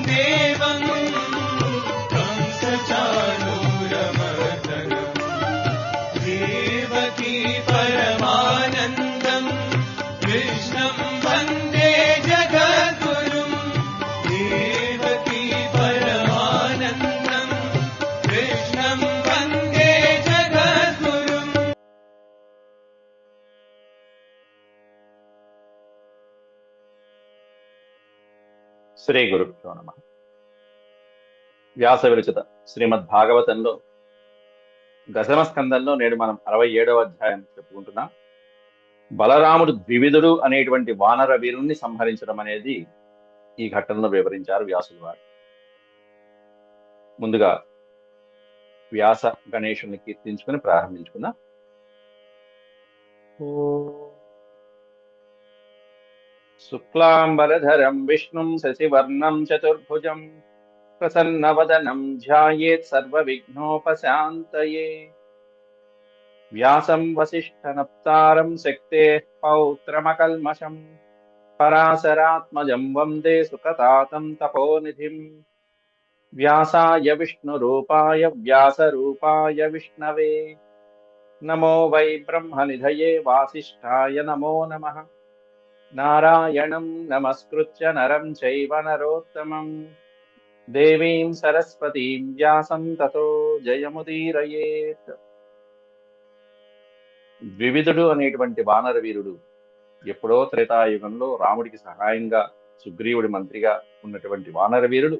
देवं कंसचाणूरमर्दनम् देवकी परमानन्दम् कृष्णं वन्दे जगद्गुरुम् देवकी परमानन्दम् कृष्णं वन्दे जगद्गुरुम्। శ్రీ గురుభ్యో నమః. వ్యాస విరచిత శ్రీమద్ భాగవతంలో దశమ స్కందంలో నేడు మనం 67వ అధ్యాయం చెప్పుకుంటున్నాం. బలరాముడు ద్వివిధుడు అనేటువంటి వానర వీరుణ్ణి సంహరించడం అనేది ఈ ఘట్టంలో వివరించారు వ్యాసులు వారు. ముందుగా వ్యాస గణేశుని కీర్తించుకుని ప్రారంభించుకుందాం. శుక్లాంబరధరం విష్ణుం శశివర్ణం చతుర్భుజం ప్రసన్నవదనం ధ్యాయేత్ సర్వవిఘ్నోపశాంతయే. వ్యాసం వసిష్ఠనప్తారం శక్తేః పౌత్రమకల్మషం పరాశరాత్మజం వందే సుఖతాతం తపోనిధిం. వ్యాసాయ విష్ణురూపాయ వ్యాసరూపాయ విష్ణవే నమో వై బ్రహ్మనిధయే వాసిష్ఠాయ నమో నమః. నారాయణం నమస్కృత్య నరం చైవ నరోత్తమం దేవీం సరస్వతీం వ్యాసం తతో జయముదీరయేత్. ద్వివిధుడు అనేటువంటి వానర వీరుడు ఎప్పుడో త్రేతాయుగంలో రాముడికి సహాయంగా సుగ్రీవుడి మంత్రిగా ఉన్నటువంటి వానర వీరుడు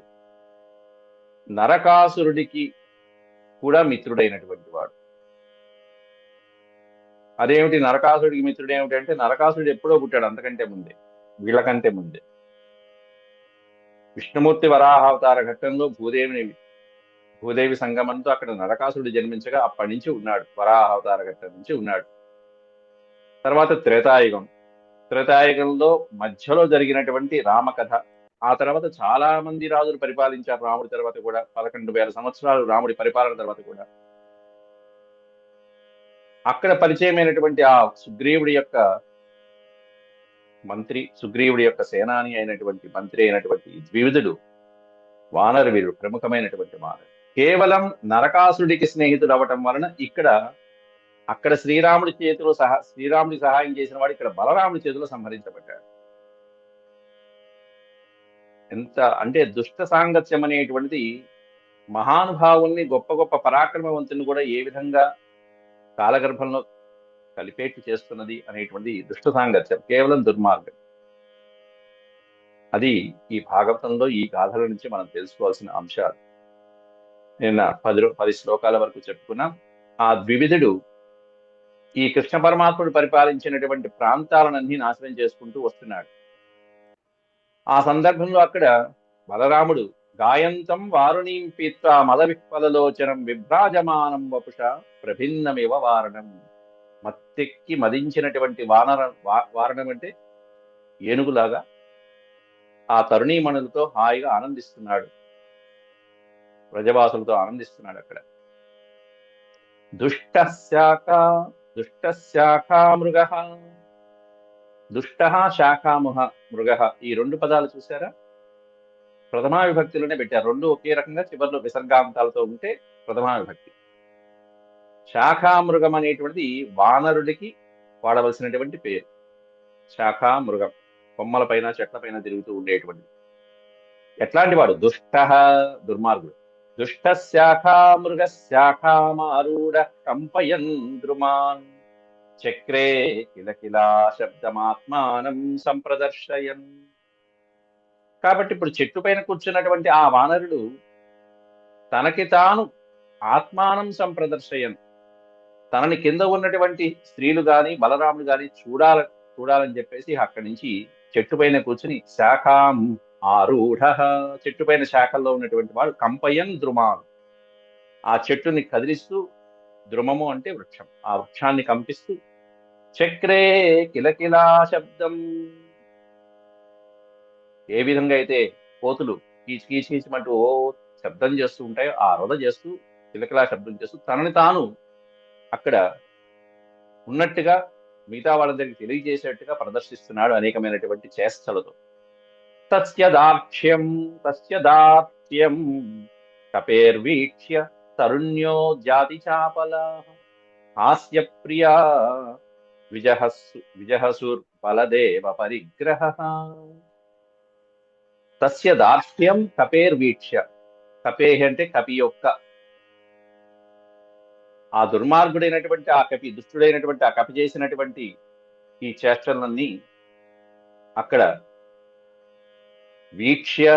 నరకాసురుడికి కూడా మిత్రుడైనటువంటి వాడు. అదేమిటి నరకాసుడికి మిత్రుడు ఏమిటంటే, నరకాసురుడు ఎప్పుడో పుట్టాడు, అంతకంటే ముందే, వీళ్ళకంటే ముందే. విష్ణుమూర్తి వరాహావతార ఘట్టంలో భూదేవి సంగమంతో అక్కడ నరకాసురుడు జన్మించగా అప్పటి నుంచి ఉన్నాడు, వరాహావతార ఘట్టం నుంచి ఉన్నాడు. తర్వాత త్రేతాయుగంలో మధ్యలో జరిగినటువంటి రామకథ, ఆ తర్వాత చాలా మంది రాజులు పరిపాలించారు రాముడి తర్వాత కూడా. 11,000 సంవత్సరాలు రాముడి పరిపాలన తర్వాత కూడా అక్కడ పరిచయమైనటువంటి ఆ సుగ్రీవుడి యొక్క సేనాని అయినటువంటి మంత్రి అయినటువంటి ద్వివిధుడు వానర వీరుడు, ప్రముఖమైనటువంటి వానరు. కేవలం నరకాసుడికి స్నేహితుడు అవ్వటం వలన అక్కడ శ్రీరాముడి సహాయం చేసిన వాడు ఇక్కడ బలరాముడి చేతిలో సంహరించబడ్డాడు. ఎంత అంటే దుష్ట సాంగత్యం అనేటువంటిది మహానుభావుల్ని, గొప్ప గొప్ప పరాక్రమవంతుని కూడా ఏ విధంగా కాలగర్భంలో కలిపేట్టు చేస్తున్నది అనేటువంటి దుష్ట సాంగత్యం, కేవలం దుర్మార్గం. అది ఈ భాగవతంలో ఈ గాథల నుంచి మనం తెలుసుకోవాల్సిన అంశాలు. నిన్న 10 శ్లోకాల వరకు చెప్పుకున్నాం. ఆ ద్వివిధుడు ఈ కృష్ణ పరమాత్ముడు పరిపాలించినటువంటి ప్రాంతాలనన్నీ నాశనం చేసుకుంటూ వస్తున్నాడు. ఆ సందర్భంలో అక్కడ బలరాముడు గాయంతం వారుణీం పీత్వా మద విహ్వలలోచనం విభ్రాజమానం వపుష ప్రభిన్నమివ వారణం. మత్తెక్కి మదించినటువంటి వారణం అంటే ఏనుగులాగా ఆ తరుణీమణులతో హాయిగా ఆనందిస్తున్నాడు, వ్రజవాసులతో ఆనందిస్తున్నాడు. అక్కడ దుష్టశాఖా మృగః, దుష్ట శాఖాముహ మృగః, ఈ 2 పదాలు చూసారా? ప్రథమా విభక్తిలోనే పెట్టారు. 2 ఒకే రకంగా చివరిలో విసర్గాంతాలతో ఉంటే ప్రథమా విభక్తి. శాఖామృగం అనేటువంటిది వానరుడికి వాడవలసినటువంటి పేరు. శాఖామృగం, కొమ్మల పైన చెట్ల పైన తిరుగుతూ ఉండేటువంటిది. ఎట్లాంటి వాడు? దుష్ట, దుర్మార్గుడు. దుష్ట శాఖామృగ శాఖామారూఢ కంపయన్ ద్రుమాన్ చక్రే కిలకిలా శబ్దమాత్మానం సంప్రదర్శయన్. కాబట్టి ఇప్పుడు చెట్టు పైన కూర్చున్నటువంటి ఆ వానరుడు తనకి తాను ఆత్మానం సంప్రదర్శయన్, తనని కింద ఉన్నటువంటి స్త్రీలు గాని బలరాముడు గాని చూడాలని చెప్పేసి అక్కడి నుంచి చెట్టు పైన కూర్చుని శాఖాం ఆరూఢ, చెట్టు పైన శాఖల్లో ఉన్నటువంటి వాడు కంపయన్ ద్రుమాన్, ఆ చెట్టుని కదిలిస్తూ, ద్రుమము అంటే వృక్షం, ఆ వృక్షాన్ని కంపిస్తూ చక్రే కిలకిలా శబ్దం, ఏ విధంగా అయితే కోతులు కీచుమంటూ ఓ శబ్దం చేస్తూ ఉంటాయో ఆ రొద చేస్తూ కిలకిలా శబ్దం చేస్తూ తనని తాను అక్కడ ఉన్నట్టుగా మిగతా వాళ్ళ దగ్గరికి తెలియజేసేట్టుగా ప్రదర్శిస్తున్నాడు అనేకమైనటువంటి చేష్టలతో. తస్య దార్క్ష్యం కపేర్వీక్ష్య తరుణ్యో జాతి చాపలాః హాస్య ప్రియా విజహసుర్ బలదేవ పరిగ్రహః. తస్య దార్క్ష్యం కపేర్వీక్ష్య, కపేహ అంటే కపి యొక్క, ఆ దుర్మార్గుడైనటువంటి ఆ కపి, దుష్టుడైనటువంటి ఆ కపి చేసినటువంటి ఈ చేష్టలన్నీ అక్కడ వీక్ష్య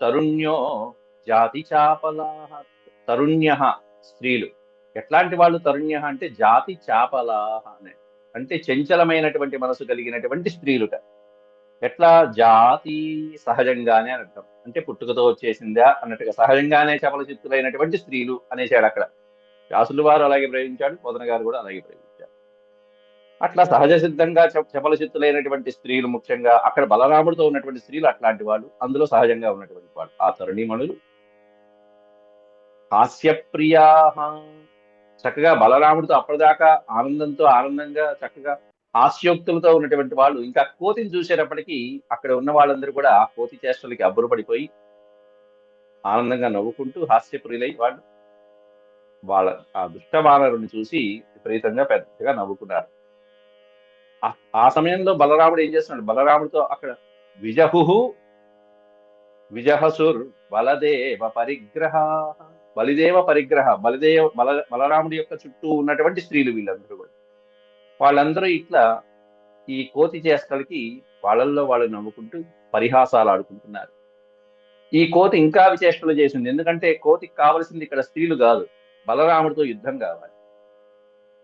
తరుణ్యో జాతి చాపలాః. తరుణ్య స్త్రీలు, ఎట్లాంటి వాళ్ళు తరుణ్య అంటే జాతి చాపలాః అనే, అంటే చంచలమైనటువంటి మనసు కలిగినటువంటి స్త్రీలుట. ఎట్లా జాతి సహజంగానే అని అర్థం, అంటే పుట్టుకతో వచ్చేసిందా అన్నట్టుగా సహజంగానే చపల చిత్తులైనటువంటి స్త్రీలు అనేసాడు అక్కడ. వ్యాసులు వారు అలాగే ప్రయోగించాడు, పోతన గారు కూడా అలాగే ప్రయోగించాడు. అట్లా సహజ సిద్ధంగా చపల చిత్తులైనటువంటి స్త్రీలు, ముఖ్యంగా అక్కడ బలరాముడితో ఉన్నటువంటి స్త్రీలు అట్లాంటి వాళ్ళు, అందులో సహజంగా ఉన్నటువంటి వాళ్ళు ఆ తరుణీమణులు. హాస్యప్రియా, చక్కగా బలరాముడితో అప్పటిదాకా ఆనందంగా చక్కగా హాస్యోక్తులతో ఉన్నటువంటి వాళ్ళు ఇంకా కోతిని చూసేటప్పటికీ అక్కడ ఉన్న వాళ్ళందరూ కూడా ఆ కోతి చేష్టలకి అబ్బురపడిపోయి ఆనందంగా నవ్వుకుంటూ హాస్యప్రియులై వాళ్ళు వాళ్ళ ఆ దుష్టవానరుని చూసి విపరీతంగా పెద్దగా నవ్వుకున్నారు. ఆ సమయంలో బలరాముడు ఏం చేస్తున్నాడు, బలరాముడితో అక్కడ విజహసుర్ బలదేవ పరిగ్రహ, బలరాముడి యొక్క చుట్టూ ఉన్నటువంటి స్త్రీలు వీళ్ళందరూ కూడా, వాళ్ళందరూ ఇట్లా ఈ కోతి చేష్టలకి వాళ్ళల్లో వాళ్ళు నవ్వుకుంటూ పరిహాసాలు ఆడుకుంటున్నారు. ఈ కోతి ఇంకా విచేష్టలు చేసింది, ఎందుకంటే కోతికి కావలసింది ఇక్కడ స్త్రీలు కాదు, బలరాముడితో యుద్ధం కావాలి.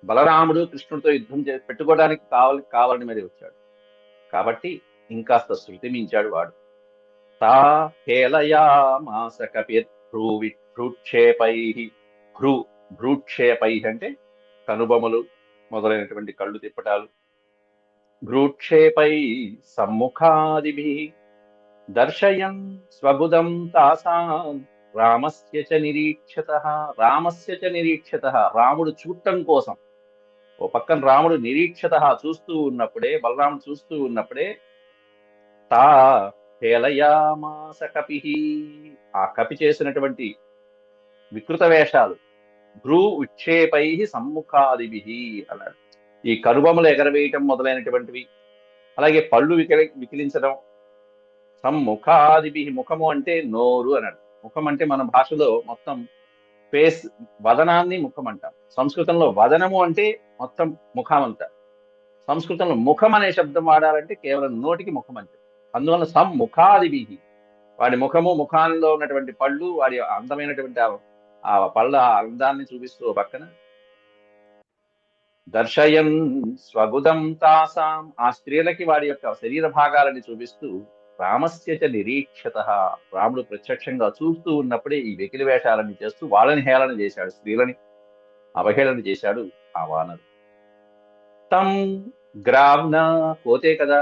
బలరాముడు కృష్ణుడితో యుద్ధం పెట్టుకోవడానికి కావాలని మరి వచ్చాడు కాబట్టి ఇంకాస్త శృతి మించాడు వాడు. తా హేళయామాస భ్రూక్షేపై అంటే కనుబొమలు మొదలైనటువంటి కళ్ళు తిప్పటాలు, భ్రూక్షేపై సమ్ముఖాదిభిః దర్శయన్ స్వబుధం తాసాం రామస్య చ నిరీక్షతః, రాముడు చూడటం కోసం ఓ పక్కన రాముడు నిరీక్షతః చూస్తూ ఉన్నప్పుడే, బలరాముడు చూస్తూ ఉన్నప్పుడే తా హేళయామాస కపిః, ఆ కపి చేసినటువంటి వికృత వేషాలు, భ్రూ విక్షేపై సమ్ముఖాదిభిః అన్నాడు. ఈ కనుబొమలు ఎగరవేయటం మొదలైనటువంటివి, అలాగే పళ్ళు వికిలించడం, సమ్ముఖాదిభిః, ముఖము అంటే నోరు అన్నాడు. ముఖం అంటే మన భాషలో మొత్తం ఫేస్, వదనాన్ని ముఖం అంటాం. సంస్కృతంలో వదనము అంటే మొత్తం ముఖం అంట. సంస్కృతంలో ముఖం అనే శబ్దం వాడాలంటే కేవలం నోటికి ముఖం అంటే. అందువల్ల సమ్ముఖాదిభిః, వాడి ముఖము, ముఖాల్లో ఉన్నటువంటి పళ్ళు, వాడి అందమైనటువంటి ఆ పళ్ళ అందాన్ని చూపిస్తూ పక్కన దర్శయన్ స్వగుదం తాసాం, ఆ స్త్రీలకి వాడి యొక్క శరీర భాగాలని చూపిస్తూ రామస్య చ నిరీక్షతః, రాముడు ప్రత్యక్షంగా చూస్తూ ఉన్నప్పుడే ఈ వెకిలి వేషాలని చేస్తూ వాళ్ళని హేళన చేశాడు, స్త్రీలని అవహేళన చేశాడు ఆ వానరు. తం గ్రావ్న, కోతే కదా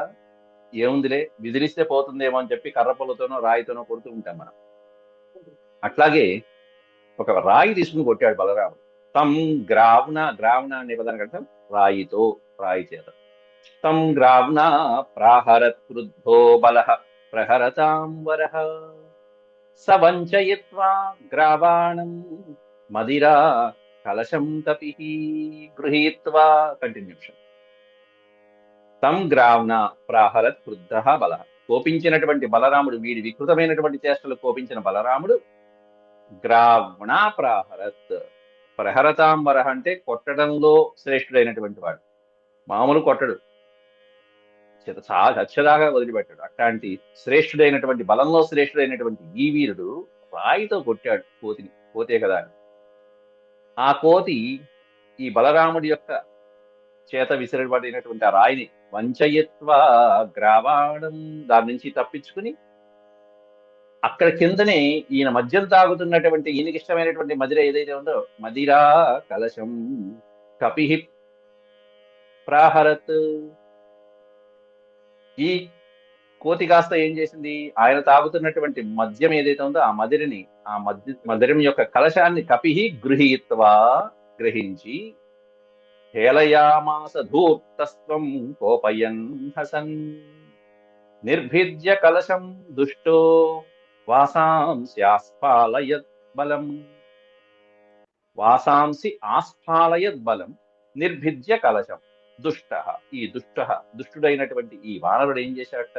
ఏముందిలే విదిలిస్తే పోతుందేమో అని చెప్పి కర్రపొలతోనో రాయితోనో కొడుతూ ఉంటాం మనం. అట్లాగే ఒక రాయి తీసుకుని కొట్టాడు బలరాముడు. తం గ్రావ్న అనే పదానికి అర్థం రాయితో, రాయి చేత. తం గ్రావ్న ప్రాహరత్ క్రుద్ధో బలః ప్రహరతాం వరః సవంచయిత్వా గ్రావాణం మదిరా కలశం కపిః గృహీత్వా. కంటిన్యూషన్. తం గ్రావ్న ప్రాహరత్ క్రుద్ధః బలః, కోపించినటువంటి బలరాముడు, వీడి వికృతమైనటువంటి చేష్టలు కోపించిన బలరాముడు గ్రావ్ణ ప్రాహరత్, ప్రహరతాంబర అంటే కొట్టడంలో శ్రేష్ఠుడైనటువంటి వాడు, మామూలు కొట్టడు, చచ్చదాగా వదిలిపెట్టాడు. అట్లాంటి శ్రేష్ఠుడైనటువంటి, బలంలో శ్రేష్ఠుడైనటువంటి ఈ వీరుడు రాయితో కొట్టాడు కోతిని. కోతే కదా అని ఆ కోతి ఈ బలరాముడి యొక్క చేత విసిరబడినటువంటి ఆ రాయిని వంచయత్వ గ్రావాణం, దాని నుంచి తప్పించుకుని అక్కడ కిందనే ఈయన మద్యం తాగుతున్నటువంటి, ఈయనకి ఇష్టమైనటువంటి మదిర ఏదైతే ఉందో మదిరా కలశం కపిః ప్రాహరత్, ఈ కోతి కాస్త ఏం చేసింది, ఆయన తాగుతున్నటువంటి మద్యం ఏదైతే ఉందో ఆ మదిరిని, ఆ మదిరం యొక్క కలశాన్ని కపిః గృహీత్వా, గ్రహించి హేళయామాస ధూర్తస్త్వం కోపయన్ హసన్, నిర్భిద్య కలశం దుష్టో వాసాంసి ఆస్ఫాలయత్ బలం. వాసాంసి ఆస్ఫాలయత్ బలం నిర్భిద్య కలశం దుష్ట. ఈ దుష్టుడైనటువంటి ఈ వానరుడు ఏం చేశాట?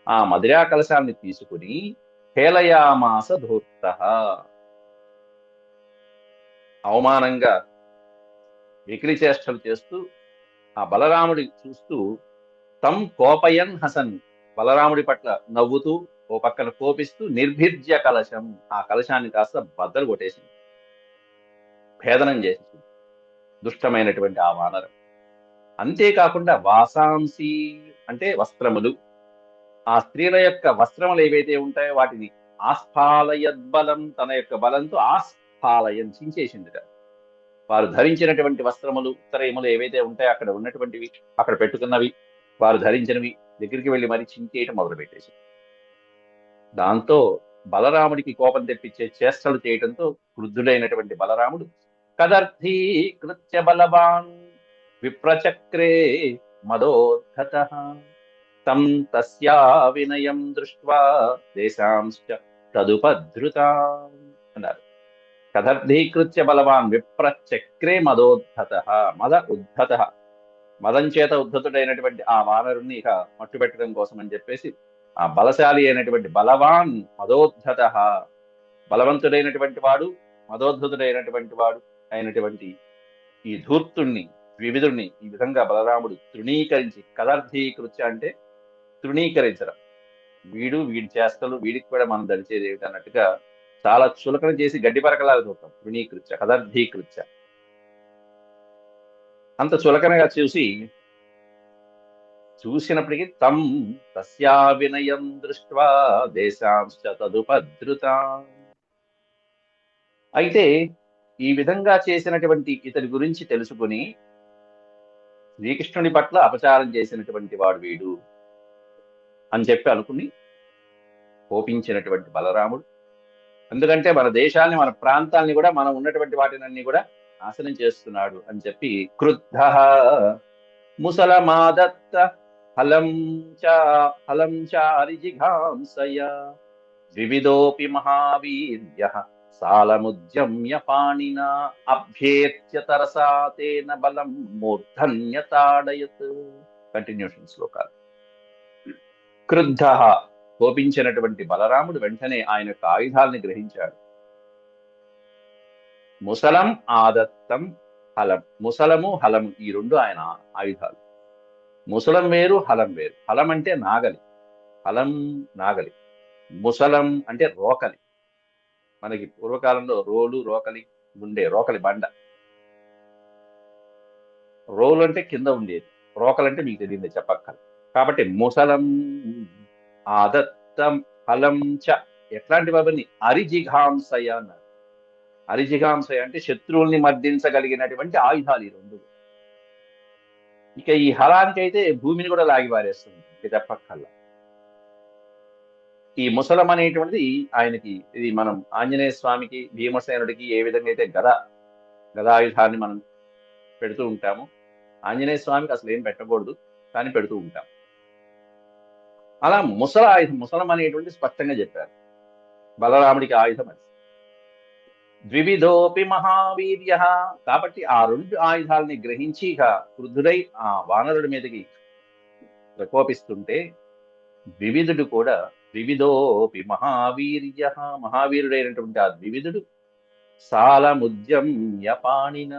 ఆ మదిరా కలశాన్ని తీసుకుని హేళయామాస ధూర్త, అవమానంగా వెకిలి చేష్టలు చేస్తూ ఆ బలరాముడి చూస్తూ తం కోపయన్ హసన్, బలరాముడి పట్ల నవ్వుతూ ఓ పక్కన కోపిస్తూ నిర్భిద్య కలశం, ఆ కలశాన్ని కాస్త బద్దలు కొట్టేసింది, భేదనం చేసింది దుష్టమైనటువంటి ఆ వానరం. అంతేకాకుండా వాసాంసి అంటే వస్త్రములు, ఆ స్త్రీల యొక్క వస్త్రములు ఏవైతే ఉంటాయో వాటిని ఆస్ఫాలయద్బలం, తన యొక్క బలంతో ఆస్ఫాలయం చించేసిందిట. వారు ధరించినటువంటి వస్త్రములు ఉత్తరయములు ఏవైతే ఉంటాయో అక్కడ ఉన్నటువంటివి, అక్కడ పెట్టుకున్నవి, వారు ధరించినవి దగ్గరికి వెళ్ళి మరి చించేయటం మొదలుపెట్టేసి, దాంతో బలరాముడికి కోపం తెప్పించే చేష్టలు చేయటంతో క్రుద్ధుడైనటువంటి బలరాముడు కదర్థీకృత్య బలవాన్ విప్రచక్రే మదోద్ధత తం తస్యా వినయం దృష్ట్వా దేశాంశ్చ తదుపధృత అన్నారు. కదర్థీకృత్య బలవాన్ విప్రచక్రే మదోద్ధత, మద ఉద్ధత, మదం చేత ఉద్ధతుడైనటువంటి ఆ వానరుణ్ణి ఇక మట్టు పెట్టడం కోసం అని చెప్పేసి ఆ బలశాలి అయినటువంటి బలవాన్ మదోద్ధత, బలవంతుడైనటువంటి వాడు మదోద్ధతుడైనటువంటి వాడు అయినటువంటి ఈ ధూర్తుణ్ణి ద్వివిధుణ్ణి ఈ విధంగా బలరాముడు తృణీకరించి, కదర్థీకృత్య అంటే తృణీకరించడం, వీడి చేష్టలు వీడికి కూడా మనం దరిచేది ఏమిటి అన్నట్టుగా చాలా చులకన చేసి గడ్డి పరకలాగా చూస్తాం. తృణీకృత్య, కదర్థీకృత్య, అంత చులకనగా చూసినప్పటికీ తం తస్యా వినయం దృష్ట్వా దేశాంశ్చ తదుపధృత. అయితే ఈ విధంగా చేసినటువంటి ఇతడి గురించి తెలుసుకుని శ్రీకృష్ణుడి పట్ల అపచారం చేసినటువంటి వాడు వీడు అని చెప్పి అనుకుని కోపించినటువంటి బలరాముడు, ఎందుకంటే మన దేశాన్ని మన ప్రాంతాన్ని కూడా మనం ఉన్నటువంటి వాటినన్నీ కూడా నాశనం చేస్తున్నాడు అని చెప్పి క్రుద్ధ ముసలమాదత్త హలం చారిజిఘాంసయ వివిధోపి మహావీర్య సాలముద్యమ్య పాణినా అభ్యేత్య తరసా తేన బలం మూర్ధన్యతాడయత్. కంటిన్యూషన్ శ్లోకాలు. క్రుద్ధ, కోపించినటువంటి బలరాముడు వెంటనే ఆయన యొక్క ఆయుధాలని గ్రహించాడు. ముసలం ఆదత్తం హలం, ముసలము హలము ఈ రెండు ఆయన ఆయుధాలు. ముసలం వేరు, హలం వేరు. హలం అంటే నాగలి, హలం నాగలి. ముసలం అంటే రోకలి, మనకి పూర్వకాలంలో రోలు రోకలి ఉండే, రోకలి బండ. రోలు అంటే కింద ఉండేది, రోకలంటే మీకు తెలియదు చెప్పక్కల. కాబట్టి ముసలం ఆదత్తం హలం చ, ఎట్లాంటివి అవన్నీ? అరిజిఘాంసయ అన్నారు. అరిజిఘాంసయ అంటే శత్రువుల్ని మర్దించగలిగినటువంటి ఆయుధాలు ఈ రెండు. ఇక ఈ హలానికి అయితే భూమిని కూడా లాగి పారేస్తుంది, ఇక చెప్పక్కల్లా. ఈ ముసలం అనేటువంటిది ఆయనకి, ఇది మనం ఆంజనేయ స్వామికి భీమసేనుడికి ఏ విధంగా అయితే గదాయుధాన్ని మనం పెడుతూ ఉంటాము, ఆంజనేయ స్వామికి అసలు ఏం పెట్టకూడదు కానీ పెడుతూ ఉంటాం. అలా ఆయుధం, ముసలం అనేటువంటి స్పష్టంగా చెప్పారు. బలరాముడికి ఆయుధం అది. ద్వివిధోపి మహావీర్య, కాబట్టి ఆ రెండు ఆయుధాలని గ్రహించి ఇక క్రుద్ధుడై ఆ వానరుడి మీదకి ప్రకోపిస్తుంటే ద్వివిధుడు కూడా, ద్వివిధోపి మహావీర్య, మహావీరుడైనటువంటి ఆ ద్వివిధుడు సాలముద్యమ్య పాణిన,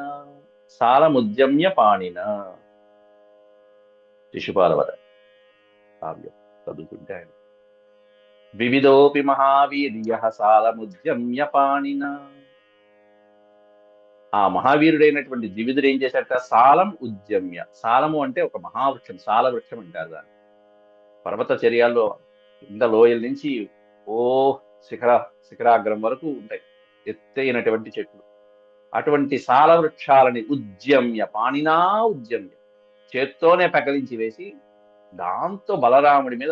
సాలముద్యమ్య పాణిన, శిశుపాలవద కావ్యం చదువుతుంటే ఆయన ద్వివిధోపి మహావీర్య సాలముద్యమ్య పాణిన. ఆ మహావీరుడైనటువంటి ద్వివిధుడు ఏం చేశారట? సాలం ఉద్యమ్య, సాలము అంటే ఒక మహావృక్షం, సాల వృక్షం అంటారు దాన్ని. పర్వత చర్యాల్లో కింద లోయల నుంచి ఓ శిఖరాగ్రం వరకు ఉంటాయి ఎత్తైనటువంటి చెట్లు. అటువంటి సాల వృక్షాలని ఉద్యమ్య, పాణినా ఉద్యమ్య, చేత్తోనే పెకలించి వేసి దాంతో బలరాముడి మీద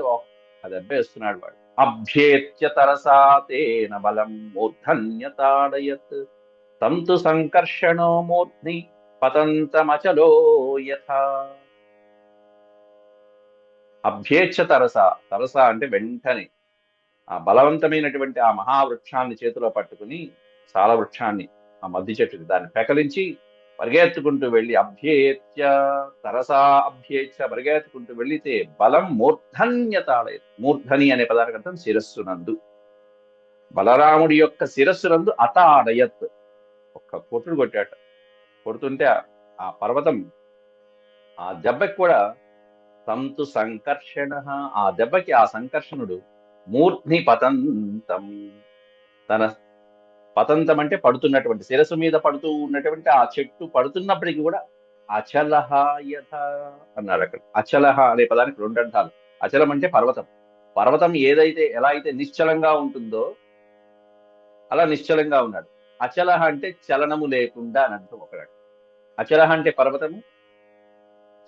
దెబ్బేస్తున్నాడు వాడు. అభ్యేత్య తరసా తేన బలం మూర్ధన్యతాడయత్ తంతు సంకర్షణో మూర్ధ్ని పతంతమచలో యథా. అభ్యేచ్ఛ తరస. తరస అంటే వెంటనే ఆ బలవంతమైనటువంటి ఆ మహావృక్షాన్ని చేతిలో పట్టుకుని, సాల వృక్షాన్ని, ఆ మద్ది చెట్టుని దాన్ని పెకలించి పరిగెత్తుకుంటూ వెళ్ళి అభ్యేత్య తరసా అభ్యేచ్ఛ పరిగెత్తుకుంటూ వెళ్ళితే బలం మూర్ధన్యతాడే. మూర్ధని అనే పదానికి అర్థం శిరస్సునందు. బలరాముడి యొక్క శిరస్సునందు అతాడయత్, ఒక్క కొట్టుడు కొట్టాట. కొడుతుంటే ఆ పర్వతం ఆ దెబ్బకి కూడా తంతు సంకర్షణ, ఆ దెబ్బకి ఆ సంకర్షణుడు మూర్ధ్ని పతంతం, తన పతంతం అంటే పడుతున్నటువంటి శిరస్సు మీద పడుతూ ఉన్నటువంటి ఆ చెట్టు పడుతున్నప్పటికీ కూడా అచలహ యథ అన్నారు అక్కడ. అచలహ అనే పదానికి రెండు అర్థాలు. అచలం అంటే పర్వతం. పర్వతం ఏదైతే ఎలా అయితే నిశ్చలంగా ఉంటుందో అలా నిశ్చలంగా ఉన్నాడు. అచలహ అంటే చలనము లేకుండా అని అర్థం ఒకటి. అచలహ అంటే పర్వతము,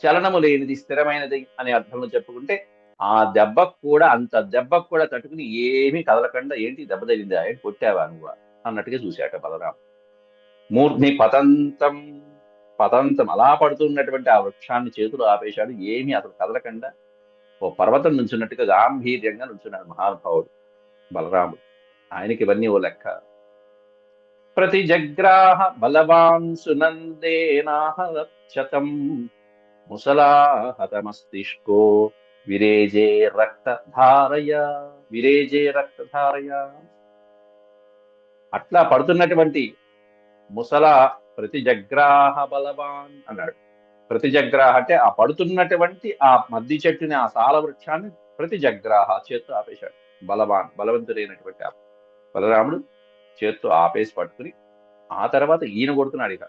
చలనము లేనిది స్థిరమైనది అనే అర్థంలో చెప్పుకుంటే ఆ దెబ్బకు కూడా అంత దెబ్బకు కూడా తట్టుకుని ఏమీ కదలకుండా ఏంటి దెబ్బ తగిలిందా ఏంటి కొట్టావా నువ్వు అన్నట్టుగా చూశాట బలరాం. మూర్ధ్ని పతంతం, పతంతం అలా పడుతున్నటువంటి ఆ వృక్షాన్ని చేతులు ఆపేశాడు. ఏమీ అసలు కదలకుండా ఓ పర్వతం నుంచున్నట్టుగా గాంభీర్యంగా నుంచున్నాడు మహానుభావుడు బలరాముడు. ఆయనకి ఇవన్నీ ఓ లెక్క. ప్రతి జగ్రాహ బలవాన్ సునందేనాహతం ముసలాహతమస్తిష్కో విరేజే రక్తధారయ. విరేజే రక్తధారయ అట్లా పడుతున్నటువంటి ముసల ప్రతిజగ్రాహ బలవాన్ అన్నాడు. ప్రతిజగ్రాహ అంటే ఆ పడుతున్నటువంటి ఆ మద్ది చెట్టుని, ఆ సాల వృక్షాన్ని ప్రతిజగ్రాహ చేత్తో ఆపేశాడు. బలవాన్ బలవంతుడైనటువంటి ఆ బలరాముడు చేత్తో ఆపేసి పట్టుకుని ఆ తర్వాత ఈయన కొడుతున్నాడు. ఇక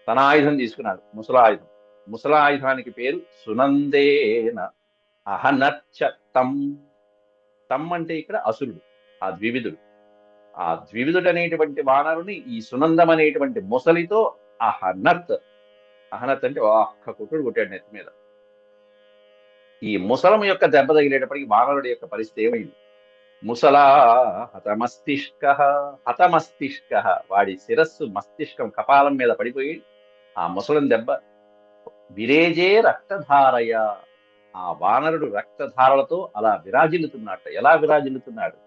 తన ఆయుధం తీసుకున్నాడు, ముసలాయుధం. ముసలాయుధానికి పేరు సునందేన అహనర్చ తం. తం అంటే ఇక్కడ అసురుడు, ఆ ద్వివిధుడు. ఆ ద్వివిధుడు అనేటువంటి వానరుని ఈ సునందం అనేటువంటి ముసలితో అహనత్. అహనత్ అంటే ఒక్క కొట్టుడు కొట్టాడు నెత్తి మీద. ఈ ముసలం యొక్క దెబ్బ తగిలేటప్పటికి వానరుడి యొక్క పరిస్థితి ఏమైంది? ముసలా హతమస్తిష్క. హతమస్తిష్క, వాడి శిరస్సు మస్తిష్కం కపాలం మీద పడిపోయి ఆ ముసలం దెబ్బ విరేజే రక్తధారయ. ఆ వానరుడు రక్తధారలతో అలా విరాజిల్లుతున్నట్ట. ఎలా విరాజిల్లుతున్నాడు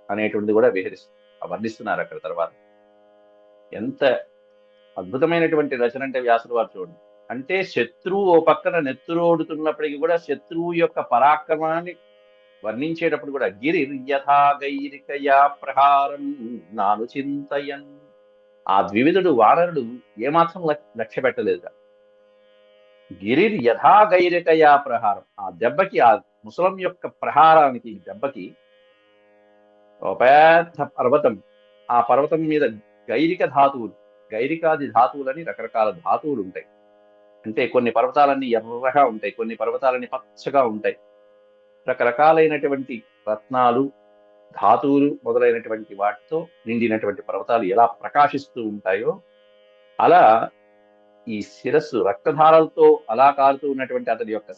అనేటువంటిది కూడా వర్ణిస్తున్నారు అక్కడ తర్వాత. ఎంత అద్భుతమైనటువంటి రచన అంటే వ్యాసుడు వారు చూడండి. అంటే శత్రువు ఓ పక్కన నెత్తురోడుతున్నప్పటికీ కూడా శత్రువు యొక్క పరాక్రమాన్ని వర్ణించేటప్పుడు కూడా గిరి యథా గైరికయా ప్రహారం నాను చింతయన్. ఆ ద్వివిధుడు వానరుడు ఏమాత్రం లక్ష్య పెట్టలేదు. గిరి యథా గైరికయా ప్రహారం, ఆ దెబ్బకి, ఆ ముసలం యొక్క ప్రహారానికి దెబ్బకి ఒక పెద్ద పర్వతం, ఆ పర్వతం మీద గైరిక ధాతువులు, గైరికాది ధాతువులని రకరకాల ధాతువులు ఉంటాయి. అంటే కొన్ని పర్వతాలన్నీ ఎర్రగా ఉంటాయి, కొన్ని పర్వతాలన్నీ పచ్చగా ఉంటాయి. రకరకాలైనటువంటి రత్నాలు, ధాతువులు మొదలైనటువంటి వాటితో నిండినటువంటి పర్వతాలు ఎలా ప్రకాశిస్తూ ఉంటాయో అలా ఈ శిరస్సు రక్తధారలతో అలా కారుతూ ఉన్నటువంటి అతని యొక్క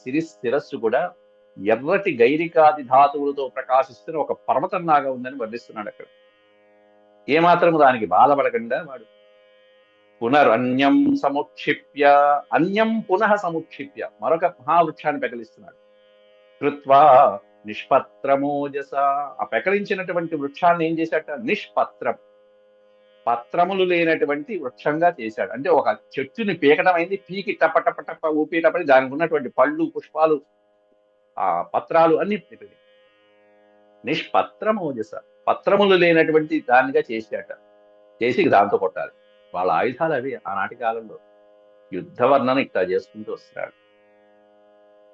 శిరస్సు కూడా ఎర్రటి గైరికాది ధాతువులతో ప్రకాశిస్తున్న ఒక పర్వతం లాగా ఉందని వర్ణిస్తున్నాడు అక్కడ. ఏమాత్రము దానికి బాధపడకుండా వాడు పునరన్యం సముక్షిప్య, అన్యం పునః సముక్షిప్య, మరొక మహావృక్షాన్ని పెకలిస్తున్నాడు. కృత్వా నిష్పత్రమోజస, ఆ పెకలించినటువంటి వృక్షాన్ని ఏం చేశాట? నిష్పత్రం, పత్రములు లేనటువంటి వృక్షంగా చేశాడు. అంటే ఒక చెట్టుని పీకడం అయింది, పీకి టప్ప టప్ప టప్ప ఊపేటప్పటి దానికి ఉన్నటువంటి పళ్ళు, పుష్పాలు, ఆ పత్రాలు అన్ని నిష్పత్రమోజస, పత్రములు లేనటువంటి దానిగా చేశాట. చేసి దాంతో కొట్టాలి. వాళ్ళ ఆయుధాలు అవి ఆనాటి కాలంలో. యుద్ధ వర్ణన ఇట్లా చేసుకుంటూ వస్తున్నాడు.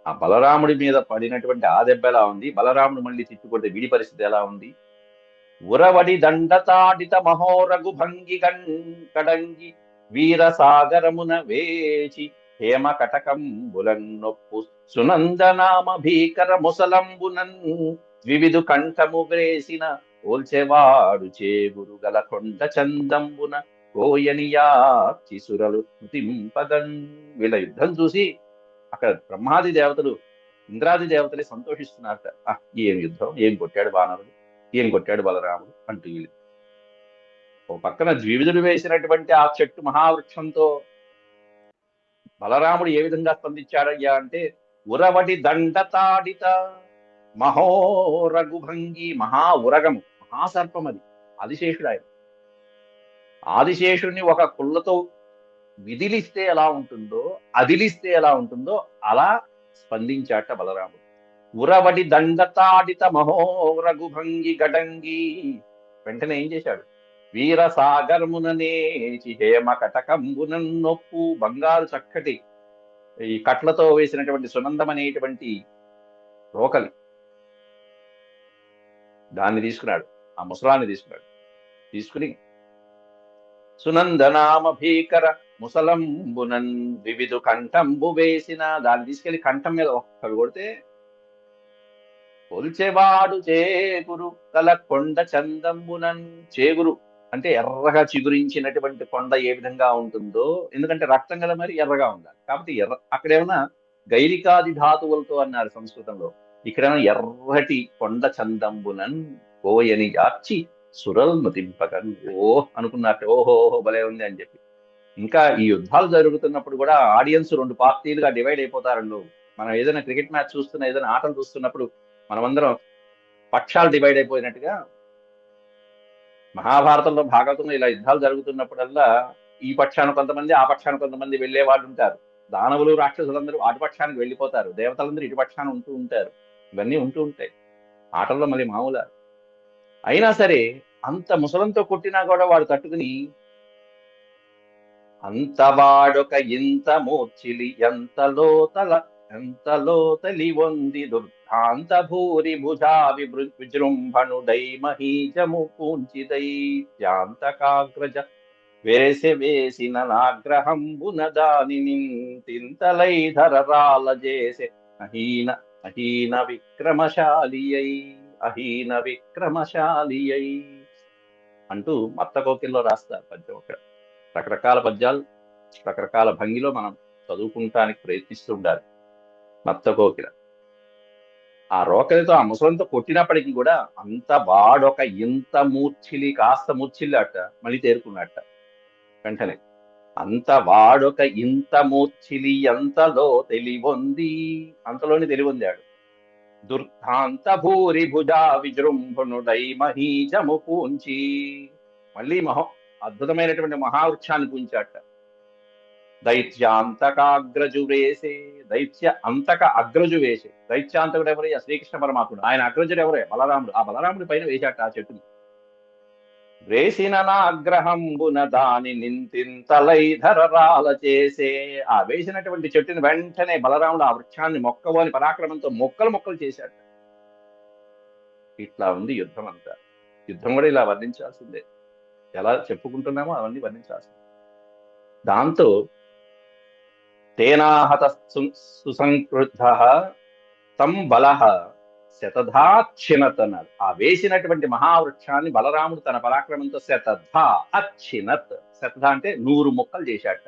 ఆ బలరాముడి మీద పడినటువంటి ఆ దెబ్బ ఎలా ఉంది, బలరాముడు మళ్ళీ తిట్టుకుంటే వీడి పరిస్థితి ఎలా ఉంది? ఉరవడి దండతాడిత మహోరగు భంగి కడంగి వీరసాగరమున వేచి హేమ కటకంబులన్నొప్పు సునందనామ భీకర ముసలంబునన్ ద్వివిధు కంఠము వేసిన ఓల్చెవాడు చేగురు గల కొండ చందంబున కోయనియాచి సురలు తింపగన్. వీళ్ళ యుద్ధం చూసి అక్కడ బ్రహ్మాది దేవతలు, ఇంద్రాది దేవతలే సంతోషిస్తున్నారట. ఏం యుద్ధం, ఏం కొట్టాడు వానరుడు, ఏం కొట్టాడు బలరాముడు అంటూ. ఓ పక్కన ద్వివిధుడు వేసినటువంటి ఆ చెట్టు మహావృక్షంతో బలరాముడు ఏ విధంగా స్పందించాడయ్యా అంటే ఉరవటి దండ తాడిత మహోరగుభంగి, మహా ఉరగము, మహాసర్పం అది, ఆదిశేషుడు ఆయన. ఆదిశేషుడిని ఒక కుళ్ళతో విదిలిస్తే ఎలా ఉంటుందో, అదిలిస్తే ఎలా ఉంటుందో అలా స్పందించాట బలరాముడు. ఉరవడి దండతాడిత మహోరఘుభంగి గడంగి. వెంటనే ఏం చేశాడు? వీరసాగరముననేచి హేమ కటకంబునన్ నొప్పు, బంగారు చక్కటి ఈ కట్లతో వేసినటువంటి సునందం అనేటువంటి రోకలి, దాన్ని తీసుకున్నాడు, ఆ ముసలాన్ని తీసుకున్నాడు. తీసుకుని సునందనామ భీకర ముసలంబునన్ వివిధు కంఠంబు వేసిన, దాన్ని తీసుకెళ్లి కంఠం మీద ఒక్కడు కొడితే, కొల్చెవాడు చేగురు కల కొండ చందంబునన్. చేగురు అంటే ఎర్రగా చిగురించినటువంటి కొండ ఏ విధంగా ఉంటుందో, ఎందుకంటే రక్తం గల మరి ఎర్రగా ఉండాలి కాబట్టి ఎర్ర. అక్కడేమన్నా గైరికాది ధాతువులతో అన్నారు సంస్కృతంలో, ఇక్కడేమో ఎర్రటి కొండ చందంబునన్ కోయని యార్చి సురల్మతింపకన్. అనుకున్నట్టు, ఓహో భలే ఉంది అని చెప్పి. ఇంకా ఈ యుద్ధాలు జరుగుతున్నప్పుడు కూడా ఆడియన్స్ రెండు పార్టీలుగా డివైడ్ అయిపోతారండు. మనం ఏదైనా క్రికెట్ మ్యాచ్ చూస్తున్నా, ఏదైనా ఆటలు చూస్తున్నప్పుడు మనమందరం పక్షాలు డివైడ్ అయిపోయినట్టుగా మహాభారతంలో, భాగవతంలో ఇలా యుద్ధాలు జరుగుతున్నప్పుడల్లా ఈ పక్షాన కొంతమంది, ఆ పక్షాన కొంతమంది వెళ్లే వాళ్ళు ఉంటారు. దానవులు రాక్షసులందరూ అటు పక్షానికి వెళ్ళిపోతారు, దేవతలందరూ ఇటు పక్షాన ఉంటూ ఉంటారు. ఇవన్నీ ఉంటూ ఉంటాయి ఆటల్లో, మళ్ళీ మామూలు. అయినా సరే అంత ముసలంతో కొట్టినా కూడా వాడు తట్టుకుని, అంతవాడొక ఇంత మూర్చిలి ఎంతలో తలి వంది దుర్ధాంత భూరి భుజా విజృంభణుడై మహీజము పూంచిదై యాంతకాగ్రజ వేసిన నాగ్రహంబున దానిని తింతలై ధరరాల చేసే అహీన విక్రమశాలి అయి అంటూ మత్త కోకిల్లో రాస్తారు పద్యం. ఒక రకరకాల పద్యాలు రకరకాల భంగిలో మనం చదువుకుంటానికి ప్రయత్నిస్తూ ఉండాలి. మత్త కోకిల ఆ రోకలితో, ఆ ముసలంతో కొట్టినప్పటికీ కూడా అంత వాడొక ఇంత మూర్ఛిలి, కాస్త మూర్ఛిల్లి అట్ట మళ్ళీ తేరుకున్నట్ట. వెంటనే అంత వాడొక ఇంత మూర్ఛిలి ఎంతలో తెలివొంది, అంతలోనే తెలివొందాడు. దుర్ధాంత భూరి భుజా విజృంభణుడై మహీజము పూంచి, మళ్ళీ అద్భుతమైనటువంటి మహావృక్షాన్ని పూంచాట. దైత్యాంతక అగ్రజు వేసే, దైత్యాంతకుడు ఎవరయ్యా? శ్రీకృష్ణ పరమాత్ముడు. ఆయన అగ్రజుడు ఎవరే? బలరాముడు. ఆ బలరాముడి పైన వేశాట ఆ చెట్టుని. వేసిన నాగ్రహంబున దాని నింతింతలై ధరరాల చేసే, ఆ వేసినటువంటి చెట్టుని వెంటనే బలరాముడు ఆ వృక్షాన్ని మొక్కవని పరాక్రమంతో మొక్కలు చేశాడు. ఇట్లా ఉంది యుద్ధం అంతా. యుద్ధం కూడా ఇలా వర్ణించాల్సిందే, ఎలా చెప్పుకుంటున్నామో అవన్నీ వర్ణించాల్సిందే. దాంతో తేనాహత సుసంక్రుద్ధ తం బలః శతధాచ్చినత్ అన్నారు. ఆ వేసినటువంటి మహావృక్షాన్ని బలరాముడు తన పరాక్రమంతో శతధా అచ్చినత్, శతధ అంటే 100 ముక్కలు చేశాట.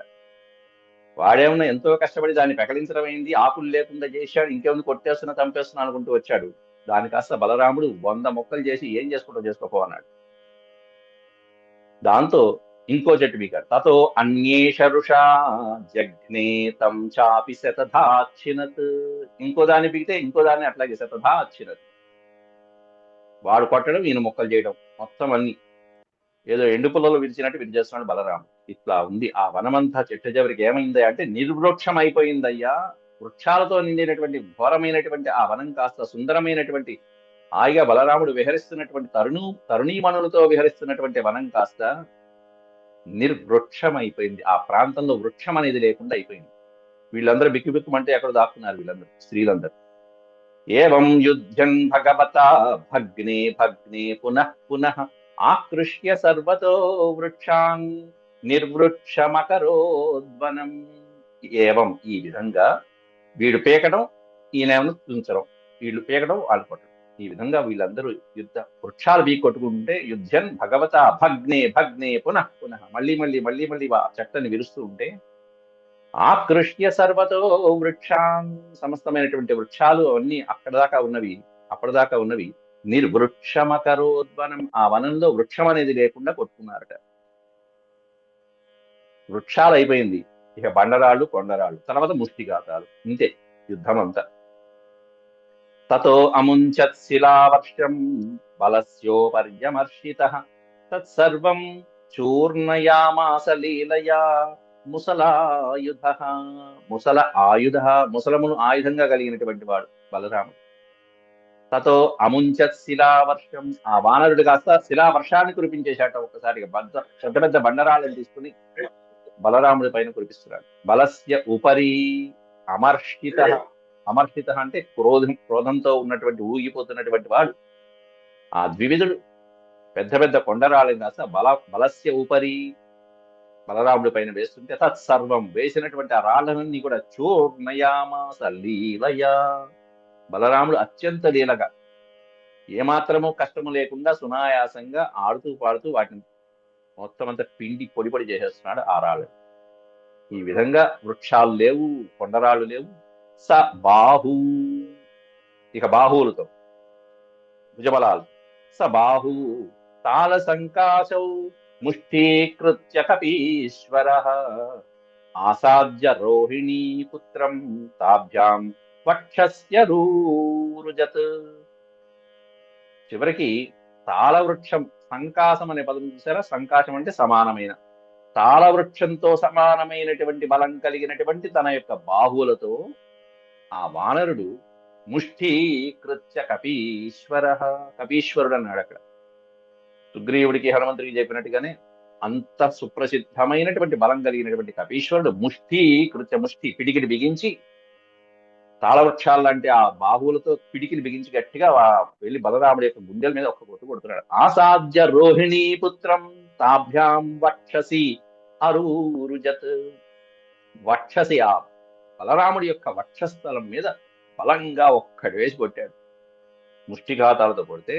వాడేమన్నా ఎంతో కష్టపడి దాన్ని పెకలించడం అయింది, ఆకులు లేకుండా చేశాడు, ఇంకేముంది కొట్టేస్తున్నా చంపేస్తున్నా అనుకుంటూ వచ్చాడు. దాని కాస్త బలరాముడు 100 ముక్కలు చేసి ఏం చేసుకుంటూ చేసుకోపో అన్నాడు. దాంతో ఇంకో చెట్టు బీకాడు. తతో అన్యేషరుషా జగ్నే తం చాపి శతధాచ్చినత్, ఇంకో దాన్ని బీగితే ఇంకో దాన్ని అట్లాగే శతధాచ్చినత్. వాడు కొట్టడం, ఈయన మొక్కలు చేయడం, మొత్తం అన్ని ఏదో ఎండు పుల్లలో విరిచినట్టు విరిచేస్తున్నాడు బలరాముడు. ఇట్లా ఉంది ఆ వనమంతా. చెట్టు చివరికి ఏమైంది అంటే నిర్వృక్షం అయిపోయిందయ్యా. వృక్షాలతో నిండినటువంటి ఘోరమైనటువంటి ఆ వనం కాస్త సుందరమైనటువంటి, హాయిగా బలరాముడు విహరిస్తున్నటువంటి తరుణీమణులతో విహరిస్తున్నటువంటి వనం కాస్త నిర్వృక్షం అయిపోయింది. ఆ ప్రాంతంలో వృక్షం అనేది లేకుండా అయిపోయింది. వీళ్ళందరూ బిక్కుబిక్కుమంటే ఎక్కడ దాక్కున్నారు వీళ్ళందరూ, స్త్రీలందరూ. ఏవం యుద్ధం భగవతా భగ్నే పునః ఆకృష్య సర్వతో వృక్షాన్ నిర్వృక్షమకరోద్వనం. ఏవం ఈ విధంగా, వీడు పీకడం ఈయనేమో తుంచడం, వీళ్ళు పీకడం వాళ్ళు కొట్టడం, ఈ విధంగా వీళ్ళందరూ వృక్షాలు బీ కొట్టుకుంటే యుద్ధం భగవత భగ్నే పునః మళ్ళీ ఆ చెట్టని విరుస్తూ ఉంటే, ఆకృష్య సర్వతో వృక్షాన్ సమస్తమైనటువంటి వృక్షాలు అవన్నీ అప్పటిదాకా ఉన్నవి నిర్వృక్షమకరోద్వనం, ఆ వనంలో వృక్షం అనేది లేకుండా కొట్టుకున్నారట. వృక్షాలు అయిపోయింది, ఇక బండరాళ్ళు కొండరాళ్ళు, తర్వాత ముష్టిఘాతాలు, ఇంతే. యుద్ధమంతా. తతో అముంచత్ శిలావర్షం బలస్యోపర్యమర్షితః తత్సర్వం చూర్ణయామాస లీలయా ముసలాయుధః. ముసల ఆయుధ, ముసలమును ఆయుధంగా కలిగినటువంటి వాడు బలరాముడు. తతో అముంచత్ శిలావర్షం, ఆ వానరుడు కాస్త శిలావర్షాన్ని కురిపించేశాట ఒక్కసారిగా. పెద్ద పెద్ద బండరాళ్ళని తీసుకుని బలరాముడి పైన కురిపిస్తున్నాడు. బలస్య ఉపరి అమర్షిత. అమర్షిత అంటే క్రోధంతో ఉన్నటువంటి ఊగిపోతున్నటువంటి వాడు ఆ ద్వివిధుడు. పెద్ద పెద్ద కొండరాళ్ళని కాస్త బలస్య ఉపరి బలరాముడి పైన వేస్తుంటే తత్సర్వం వేసినటువంటి ఆ రాళ్ళనన్నీ కూడా చూర్ణయామాస లీలయా. బలరాముడు అత్యంత లీలగా, ఏమాత్రము కష్టము లేకుండా సునాయాసంగా ఆడుతూ పాడుతూ వాటిని మొత్తం అంతా పిండి పొడి పొడి చేసేస్తున్నాడు ఆ రాళ్ళు. ఈ విధంగా వృక్షాలు లేవు, కొండరాళ్ళు లేవు. స బాహు, ఇక బాహువులతో, భుజబలాలు. స బాహు తాళ సంకాశౌ ముష్టీకృత్య కపీశ్వర ఆసాద్య రోహిణీ పుత్రం తాభ్యాం వక్షస్య రూరుజత్. చివరికి తాళవృక్షం, సంకాశం అనే పదం చూసారా? సంకాశం అంటే సమానమైన, తాళవృక్షంతో సమానమైనటువంటి బలం కలిగినటువంటి తన యొక్క బాహువులతో ఆ వానరుడు ముష్టీకృత్య కపీశ్వర, కపీశ్వరుడు అన్నాడు అక్కడ. సుగ్రీవుడికి హనుమంతుడికి చెప్పినట్టుగానే అంత సుప్రసిద్ధమైనటువంటి బలం కలిగినటువంటి కపీశ్వరుడు ముష్టీకృత్య, ముష్టి పిడికిడి బిగించి, తాళవృక్షాలు లాంటి ఆ బాహువులతో పిడికిని బిగించి గట్టిగా వెళ్ళి బలరాముడి యొక్క గుండెల మీద ఒక్క కొట్టు కొడుతున్నాడు. ఆసాధ్య రోహిణీ పుత్రం తాభ్యాం వక్షసి అరూరుజత్. వక్షసి, ఆ బలరాముడి యొక్క వక్షస్థలం మీద బలంగా ఒక్కటి వేసి కొట్టాడు. ముష్టిఘాతాలతో కొడితే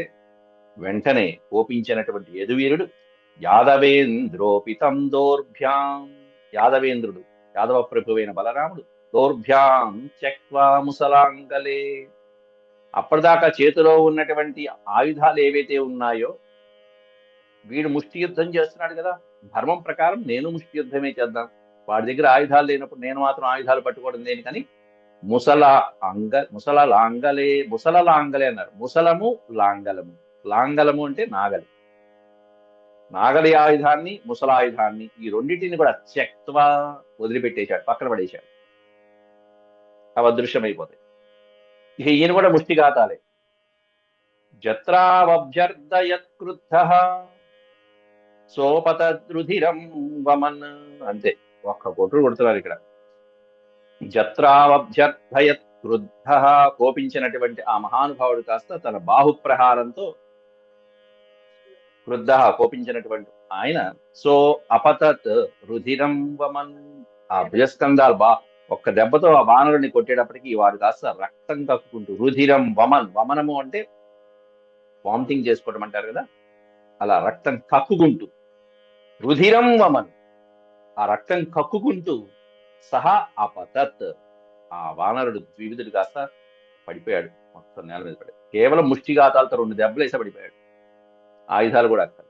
వెంటనే కోపించినటువంటి యదువీరుడు యాదవేంద్రోపితం దోర్భ్యాం, యాదవేంద్రుడు, యాదవ ప్రభువైన బలరాముడు దోర్భ్యాం త్యక్వా ముసలాంగలే, అప్పటిదాకా చేతిలో ఉన్నటువంటి ఆయుధాలు ఏవైతే ఉన్నాయో, వీడు ముష్టి యుద్ధం చేస్తున్నాడు కదా, ధర్మం ప్రకారం నేను ముష్టి యుద్ధమే చేద్దాం, వాడి దగ్గర ఆయుధాలు లేనప్పుడు నేను మాత్రం ఆయుధాలు పట్టుకోవడం దేనికని ముసల లాంగలే అన్నారు. ముసలము లాంగలము, లాంగలము అంటే నాగలి, నాగలి ఆయుధాన్ని ముసలాయుధాన్ని ఈ రెండింటిని కూడా త్యక్వా వదిలిపెట్టేశాడు, పక్కన పడేశాడు. అవి అదృశ్యమైపోతాయి. ఇక ఈయన కూడా ముష్టిఘాతాలే. జత్రావభ్యర్థయత్ క్రుద్ధః సోపతద్రుధిరం వమన్, అంతే ఒక్క కొట్టు కొడుతున్నారు ఇక్కడ. జత్రావభ్యర్థయత్ క్రుద్ధః, కోపించినటువంటి ఆ మహానుభావుడు కాస్త తన బాహుప్రహారంతో, క్రుద్ధః కోపించినటువంటి ఆయన, సో అపతత్ రుధిరం వమన్, ఆ భుజస్కంధాలు ఒక్క దెబ్బతో ఆ వానరుని కొట్టేటప్పటికి వాడు కాస్త రక్తం కక్కుకుంటూ, రుధిరం వమన్, వమనము అంటే వామిటింగ్ చేసుకోవడం అంటారు కదా, అలా రక్తం కక్కుకుంటూ, రుధిరం వమన్, ఆ రక్తం కక్కుకుంటూ, సహా అపతత్, ఆ వానరుడు ద్వివిధుడు కాస్త పడిపోయాడు, మొత్తం నేల మీద పడి. కేవలం ముష్టిఘాతాలతో 2 దెబ్బలు వేసే పడిపోయాడు, ఆయుధాలు కూడా అక్కడ.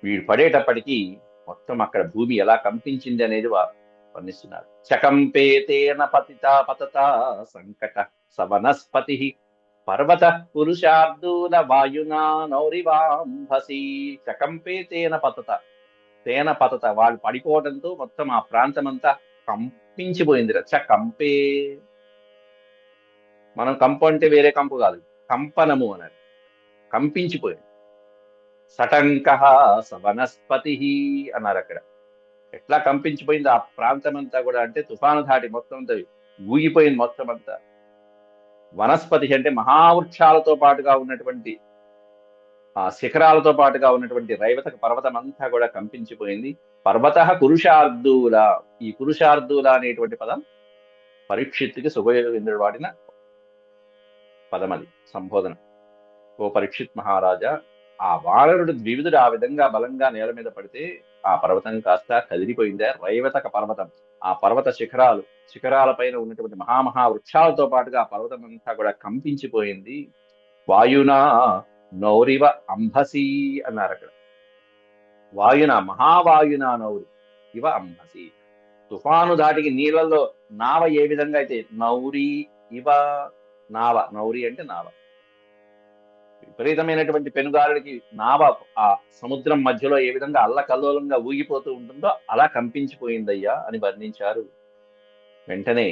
వీడు పడేటప్పటికీ మొత్తం అక్కడ భూమి ఎలా కంపించింది అనేది వర్ణిస్తున్నారు. చకంపేతేన పతత సంకట సవనస్పతి పర్వత పురుషార్దూల వాయునా నౌరివాంభసి. చకంపేతేన పతత, తేన పతత, వాళ్ళు పడిపోవడంతో మొత్తం ఆ ప్రాంతం అంతా కంపించిపోయింది. చకంపే, మనం కంపు అంటే వేరే కంపు కాదు, కంపనము అన్నారు, కంపించిపోయింది. సటంక సవనస్పతి అన్నారు అక్కడ. ఎట్లా కంపించిపోయింది ఆ ప్రాంతం అంతా కూడా అంటే, తుఫాను ధాటి మొత్తం అంతా ఊగిపోయింది మొత్తం అంతా. వనస్పతి అంటే మహావృక్షాలతో పాటుగా ఉన్నటువంటి ఆ శిఖరాలతో పాటుగా ఉన్నటువంటి రైవతక పర్వతం అంతా కూడా కంపించిపోయింది. పర్వత పురుషార్దూల, ఈ పురుషార్దూల అనేటువంటి పదం పరీక్షిత్తుకి సుఖేంద్రుడు వాడిన పదం, అది సంబోధన. ఓ పరీక్షిత్ మహారాజా, ఆ వానరుడు ద్వివిధుడు ఆ విధంగా బలంగా నేల మీద పడితే ఆ పర్వతం కాస్త కదిలిపోయిందే. రైవతక పర్వతం, ఆ పర్వత శిఖరాల పైన ఉన్నటువంటి మహామహా వృక్షాలతో పాటుగా ఆ పర్వతం అంతా కూడా కంపించిపోయింది. వాయునా నౌరివ అంభసి అన్నారు అక్కడ. వాయున, మహావాయునా నౌరి ఇవ అంభసి, తుఫాను దాటికి నీళ్ళల్లో నావ ఏ విధంగా అయితే నౌరి ఇవ, నావ, నౌరి అంటే నావ, విపరీతమైనటువంటి పెనుగాలులకి నావ ఆ సముద్రం మధ్యలో ఏ విధంగా అల్లకల్లోలంగా ఊగిపోతూ ఉంటుందో అలా కంపించిపోయిందయ్యా అని వర్ణించారు. వెంటనే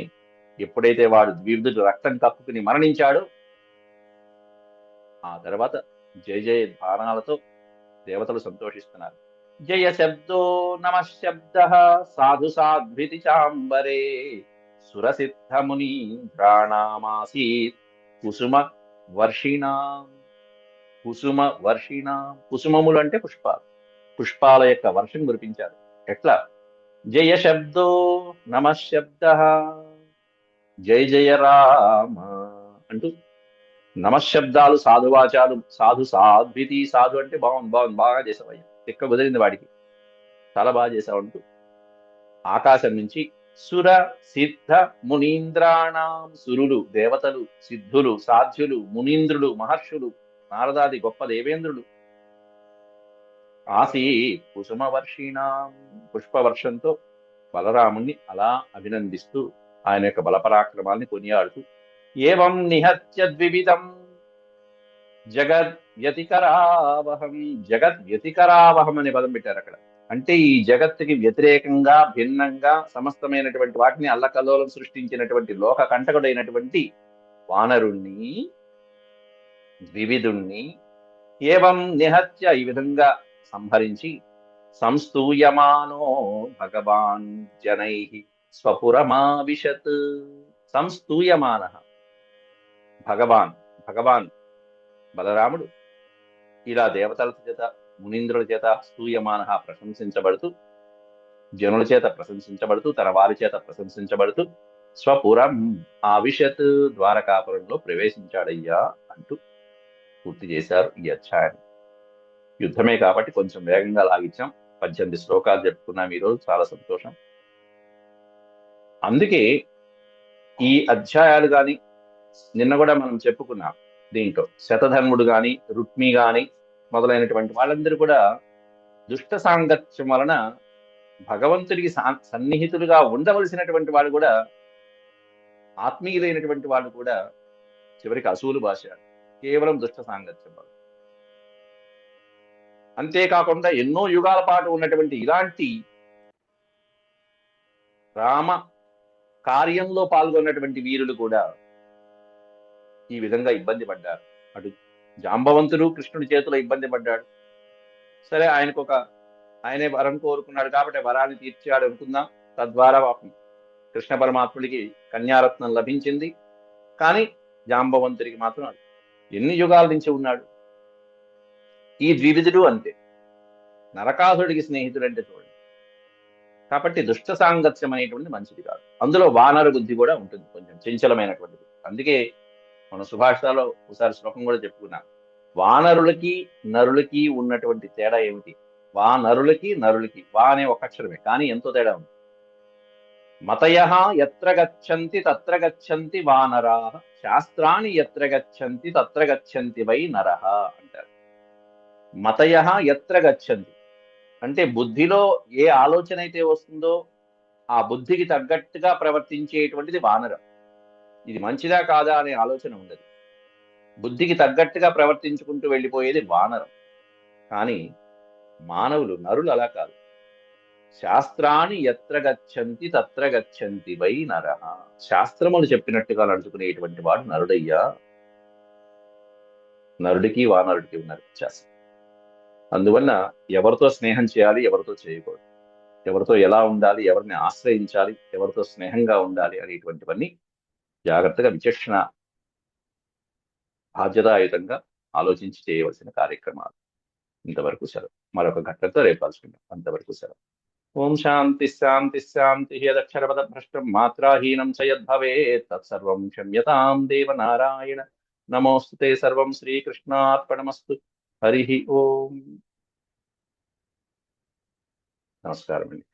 ఎప్పుడైతే వాడు ద్వివిధుడు రక్తం కప్పుకుని మరణించాడో ఆ తర్వాత జయ జయ ధ్వానాలతో దేవతలు సంతోషిస్తున్నారు. జయ శబ్దో నమ శబ్ద సాధు సాధ్వితి చాంబరే సురసిద్ధ మునీంద్రాణామాసీత్ కుసుమ వర్షిణాం. కుసుమ వర్షిణాం, కుసుమములు అంటే పుష్పాలు, పుష్పాల యొక్క వర్షం కురిపించారు. ఎట్లా? జయ శబ్దో నమ శబ్ద జయ జయ రామ అంటూ నమశబ్దాలు, సాధువాచాలు, సాధు సాధ్వితి, సాధు అంటే బాగుంది బాగుంది బాగా చేసావయ్యా, తిక్క కుదిరింది వాడికి, చాలా బాగా చేసావంటూ ఆకాశం నుంచి సుర సిద్ధ మునీంద్రాణం, సురులు, దేవతలు, సిద్ధులు, సాధ్యులు, మునీంద్రులు, మహర్షులు, నారదాది గొప్ప దేవేంద్రులు ఆసీ కుసుమ వర్షిణాం, పుష్పవర్షంతో బలరాముణ్ణి అలా అభినందిస్తూ ఆయన యొక్క బలపరాక్రమాల్ని కొనియాడుతూ ఏవం నిహత్య ద్వివిధం జగద్వ్యతికరావహం, జగద్వ్యతికరావహం అనే పదం పెట్టారు అక్కడ. అంటే ఈ జగత్తుకి వ్యతిరేకంగా భిన్నంగా సమస్తమైనటువంటి వాటిని అల్లకల్లోలం సృష్టించినటువంటి లోక కంటకుడైనటువంటి వానరుణ్ణి, ద్వివిధుణ్ణి ఏవం నిహత్య ఈ విధంగా సంహరించి సంస్తూయమానో భగవాన్ జనై స్వపురమావిశత్. సంస్తూయమాన భగవాన్, భగవాన్ బలరాముడు ఇలా దేవతల చేత మునీంద్రుల చేత స్తూయమాన ప్రశంసించబడుతూ, జనుల చేత ప్రశంసించబడుతూ, తన వారి చేత ప్రశంసించబడుతూ స్వపురం ఆవిశత్, ద్వారకాపురంలో ప్రవేశించాడయ్యా అంటూ పూర్తి చేశారు ఈ అధ్యాయం. యుద్ధమే కాబట్టి కొంచెం వేగంగా లాగించాం. 18 శ్లోకాలు చెప్పుకున్నాం ఈరోజు, చాలా సంతోషం. అందుకే ఈ అధ్యాయాలు గాని నిన్న కూడా మనం చెప్పుకున్నాం, దీంట్లో శతధర్ముడు గాని రుక్మి గాని మొదలైనటువంటి వాళ్ళందరూ కూడా దుష్ట సాంగత్యం వలన భగవంతుడికి సన్నిహితులుగా ఉండవలసినటువంటి వాళ్ళు కూడా, ఆత్మీయులైనటువంటి వాళ్ళు కూడా చివరికి అసూలు భాష కేవలం దుష్ట సాంగత్యం వల్ల. అంతేకాకుండా ఎన్నో యుగాల పాటు ఉన్నటువంటి ఇలాంటి రామ కార్యంలో పాల్గొన్నటువంటి వీరులు కూడా ఈ విధంగా ఇబ్బంది పడ్డారు. అటు జాంబవంతుడు కృష్ణుడి చేతిలో ఇబ్బంది పడ్డాడు. సరే, ఆయనే వరం కోరుకున్నాడు కాబట్టి వరాన్ని తీర్చాడు అనుకుందాం. తద్వారా కృష్ణ పరమాత్ముడికి కన్యారత్నం లభించింది. కానీ జాంబవంతుడికి మాత్రం ఎన్ని యుగాల నుంచి ఉన్నాడు. ఈ ద్వివిధుడు అంతే, నరకాసుడికి స్నేహితుడు అంటే చూడండి. కాబట్టి దుష్ట సాంగత్యం అనేటువంటిది మంచిది కాదు. అందులో వానర బుద్ధి కూడా ఉంటుంది, కొంచెం చంచలమైనటువంటిది. అందుకే మన సుభాషితాలో ఒకసారి శ్లోకం కూడా చెప్పుకున్నాం. వానరులకి నరులకి ఉన్నటువంటి తేడా ఏమిటి? వానరులకి నరులకి, వా అనే ఒక అక్షరమే, కానీ ఎంతో తేడా ఉంది. మతయః ఎత్ర గచ్చంతి తత్ర గచ్చంతి వానరాః, శాస్త్రాణి ఎత్ర గచ్చంతి తత్ర గచ్చంతి వై నరః అంటారు. మతయః ఎత్ర గచ్చంతి అంటే బుద్ధిలో ఏ ఆలోచన అయితే వస్తుందో ఆ బుద్ధికి తగ్గట్టుగా ప్రవర్తించేటువంటిది వానరం. ఇది మంచిదా కాదా అనే ఆలోచన ఉండదు. బుద్ధికి తగ్గట్టుగా ప్రవర్తించుకుంటూ వెళ్ళిపోయేది వానరం. కానీ మానవులు, నరులు అలా కాదు. శాస్త్రాన్ని ఎత్ర గచ్చంతి తత్ర గచ్చంతి వై నరః, శాస్త్రములు చెప్పినట్టుగా నడుచుకునేటువంటి వాడు నరుడయ్యా. నరుడికి వానరుడికి ఉన్న వ్యత్యాసం. అందువల్ల ఎవరితో స్నేహం చేయాలి, ఎవరితో చేయకూడదు, ఎవరితో ఎలా ఉండాలి, ఎవరిని ఆశ్రయించాలి, ఎవరితో స్నేహంగా ఉండాలి అనేటువంటివన్నీ జాగ్రత్తగా విచక్షణ బాధ్యతాయుతంగా ఆలోచించి చేయవలసిన కార్యక్రమాలు. ఇంతవరకు సెలవు. మరొక ఘట్టంతో రేపు కలుసుకుందాం. అంతవరకు సెలవు. ఓం శాంతి శాంతి శాంతి. యదక్షరపద భ్రష్టం మాత్రాహీనం చ యద్భవేత్ తత్సర్వం క్షమ్యతాం దేవనారాయణ. నమోస్తుతే. సర్వం శ్రీకృష్ణార్పణమస్తు. హరి ఓం. నమస్కారం అండి.